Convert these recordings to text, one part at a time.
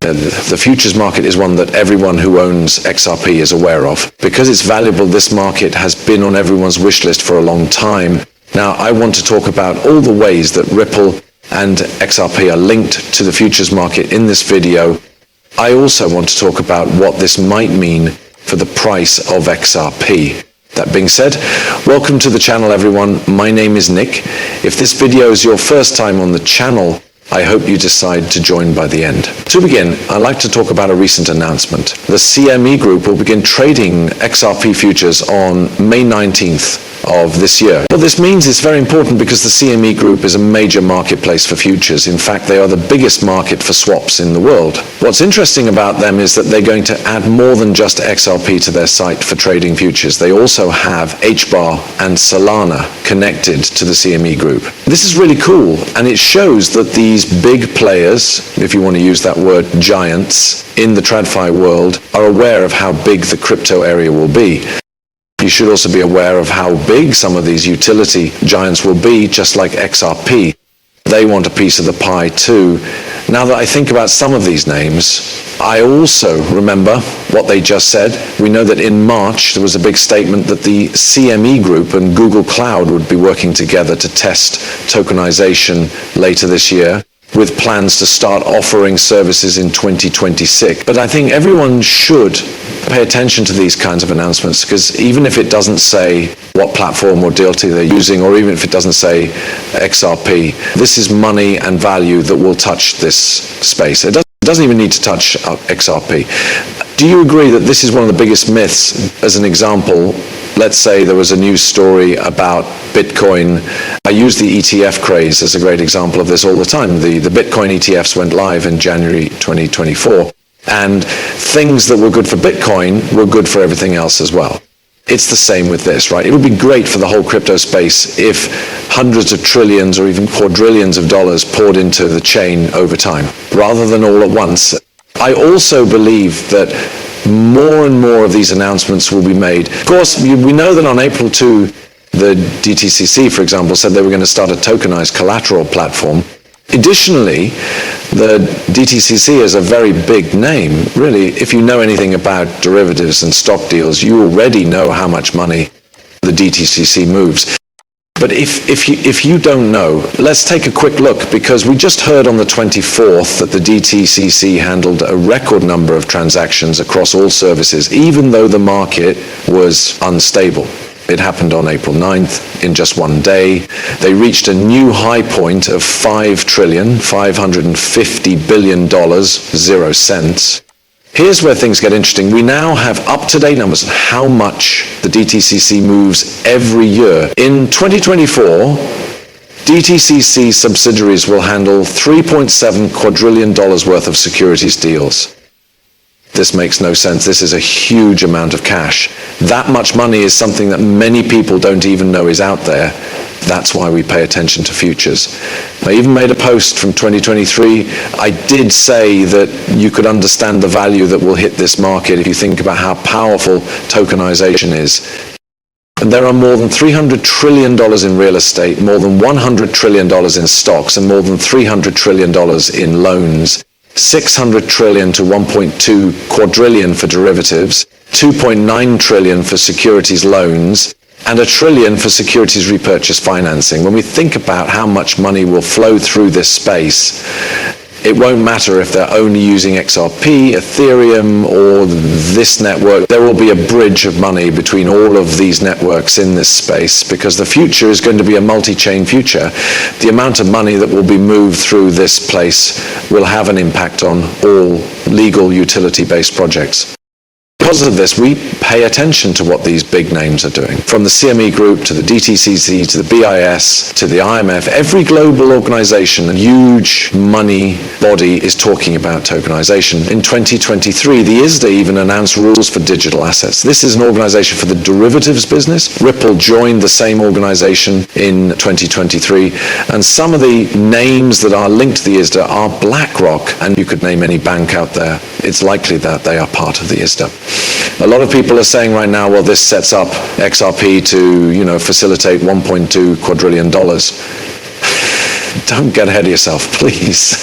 The futures market is one that everyone who owns XRP is aware of. Because it's valuable, this market has been on everyone's wish list for a long time. Now, I want to talk about all the ways that Ripple and XRP are linked to the futures market in this video. I also want to talk about what this might mean for the price of XRP. That being said, welcome to the channel, everyone. My name is Nick. If this video is your first time on the channel, I hope you decide to join by the end. To begin, I'd like to talk about a recent announcement. The CME Group will begin trading XRP futures on May 19th of this year. What this means is very important because the CME Group is a major marketplace for futures. In fact, they are the biggest market for swaps in the world. What's interesting about them is that they're going to add more than just XRP to their site for trading futures. They also have HBAR and Solana connected to the CME Group. This is really cool, and it shows that these big players, if you want to use that word, giants, in the TradFi world are aware of how big the crypto area will be. You should also be aware of how big some of these utility giants will be, just like XRP. They want a piece of the pie too. Now that I think about some of these names, I also remember what they just said. We know that in March there was a big statement that the CME Group and Google Cloud would be working together to test tokenization later this year, with plans to start offering services in 2026. But I think everyone should pay attention to these kinds of announcements, because even if it doesn't say what platform or DLT they're using, or even if it doesn't say XRP, this is money and value that will touch this space. It doesn't even need to touch XRP. Do you agree that this is one of the biggest myths? As an example, let's say there was a news story about Bitcoin. I use the ETF craze as a great example of this all the time. The Bitcoin ETFs went live in January 2024, and things that were good for Bitcoin were good for everything else as well. It's the same with this, right? It would be great for the whole crypto space if hundreds of trillions or even quadrillions of dollars poured into the chain over time, rather than all at once. I also believe that more and more of these announcements will be made. Of course, we know that on April 2, the DTCC, for example, said they were going to start a tokenized collateral platform. Additionally, the DTCC is a very big name. Really, if you know anything about derivatives and stock deals, you already know how much money the DTCC moves. But if you don't know, let's take a quick look, because we just heard on the 24th that the DTCC handled a record number of transactions across all services, even though the market was unstable. It happened on April 9th in just one day. They reached a new high point of $550 billion, 0 cents. Here's where things get interesting. We now have up-to-date numbers on how much the DTCC moves every year. In 2024, DTCC subsidiaries will handle $3.7 quadrillion worth of securities deals. This makes no sense. This is a huge amount of cash. That much money is something that many people don't even know is out there. That's why we pay attention to futures. I even made a post from 2023. I did say that you could understand the value that will hit this market if you think about how powerful tokenization is. And there are more than $300 trillion in real estate, more than $100 trillion in stocks, and more than $300 trillion in loans. 600 trillion to 1.2 quadrillion for derivatives, 2.9 trillion for securities loans, and $1 trillion for securities repurchase financing. When we think about how much money will flow through this space, it won't matter if they're only using XRP, Ethereum, or this network. There will be a bridge of money between all of these networks in this space, because the future is going to be a multi-chain future. The amount of money that will be moved through this place will have an impact on all legal utility-based projects. Because of this, we pay attention to what these big names are doing. From the CME Group to the DTCC to the BIS to the IMF, every global organization, a huge money body, is talking about tokenization. In 2023, the ISDA even announced rules for digital assets. This is an organization for the derivatives business. Ripple joined the same organization in 2023. And some of the names that are linked to the ISDA are BlackRock, and you could name any bank out there. It's likely that they are part of the ISDA. A lot of people are saying right now, well, this sets up XRP to, facilitate $1.2 quadrillion. Don't get ahead of yourself, please.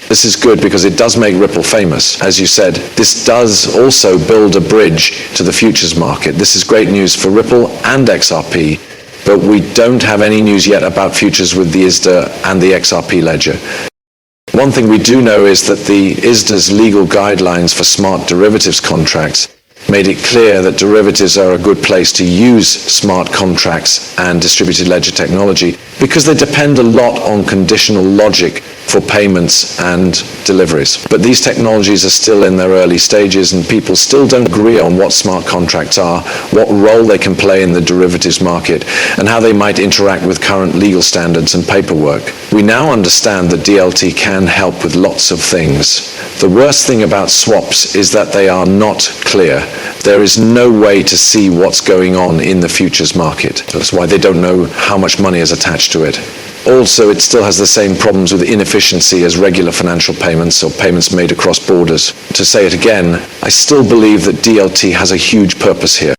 This is good because it does make Ripple famous. As you said, this does also build a bridge to the futures market. This is great news for Ripple and XRP, but we don't have any news yet about futures with the ISDA and the XRP ledger. One thing we do know is that the ISDA's legal guidelines for smart derivatives contracts made it clear that derivatives are a good place to use smart contracts and distributed ledger technology because they depend a lot on conditional logic for payments and deliveries. But these technologies are still in their early stages and people still don't agree on what smart contracts are, what role they can play in the derivatives market, and how they might interact with current legal standards and paperwork. We now understand that DLT can help with lots of things. The worst thing about swaps is that they are not clear. There is no way to see what's going on in the futures market. That's why they don't know how much money is attached to it. Also, it still has the same problems with inefficiency as regular financial payments or payments made across borders. To say it again, I still believe that DLT has a huge purpose here.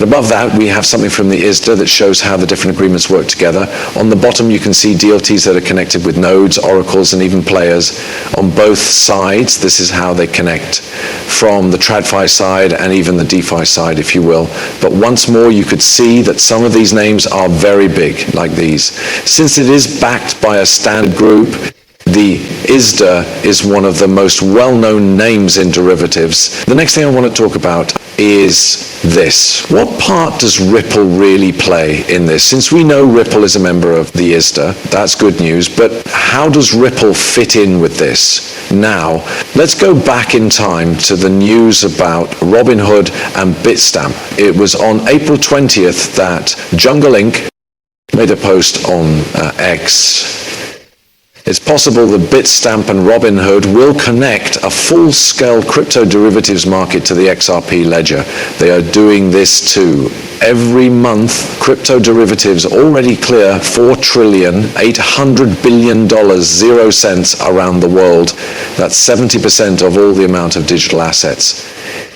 Above that, we have something from the ISDA that shows how the different agreements work together. On the bottom, you can see DLTs that are connected with nodes, oracles, and even players. On both sides, this is how they connect from the TradFi side and even the DeFi side, if you will. But once more, you could see that some of these names are very big, like these. Since it is backed by a standard group, the ISDA is one of the most well-known names in derivatives. The next thing I want to talk about is this. What part does Ripple really play in this? Since we know Ripple is a member of the ISDA, that's good news, but how does Ripple fit in with this? Now, let's go back in time to the news about Robinhood and Bitstamp. It was on April 20th that Jungle Inc. made a post on X. It's possible that Bitstamp and Robinhood will connect a full-scale crypto derivatives market to the XRP ledger. They are doing this too. Every month, crypto derivatives already clear $4.8 trillion, 0 cents around the world. That's 70% of all the amount of digital assets.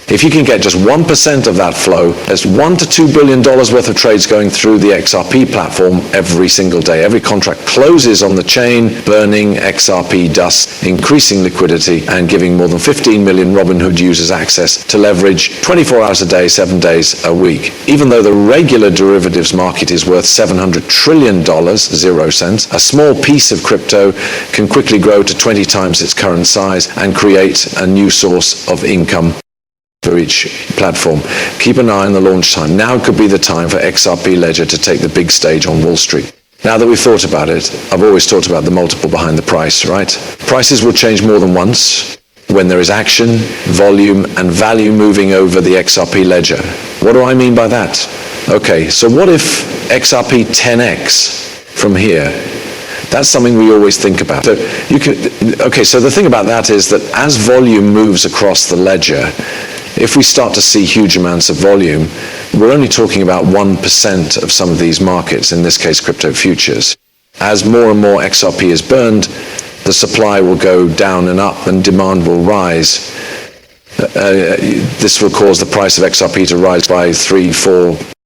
If you can get just 1% of that flow, there's $1 to $2 billion worth of trades going through the XRP platform every single day. Every contract closes on the chain, burning XRP dust, increasing liquidity, and giving more than 15 million Robinhood users access to leverage 24 hours a day, 7 days a week. Even though the regular derivatives market is worth $700 trillion, 0 cents, a small piece of crypto can quickly grow to 20 times its current size and create a new source of income for each platform. Keep an eye on the launch time. Now could be the time for XRP Ledger to take the big stage on Wall Street. Now that we've thought about it, I've always talked about the multiple behind the price, right? Prices will change more than once when there is action, volume, and value moving over the XRP Ledger. What do I mean by that? Okay, so what if XRP 10x from here? That's something we always think about. So so the thing about that is that as volume moves across the ledger, if we start to see huge amounts of volume, we're only talking about 1% of some of these markets, in this case crypto futures. As more and more XRP is burned, the supply will go down and up and demand will rise. This will cause the price of XRP to rise by 3, 4,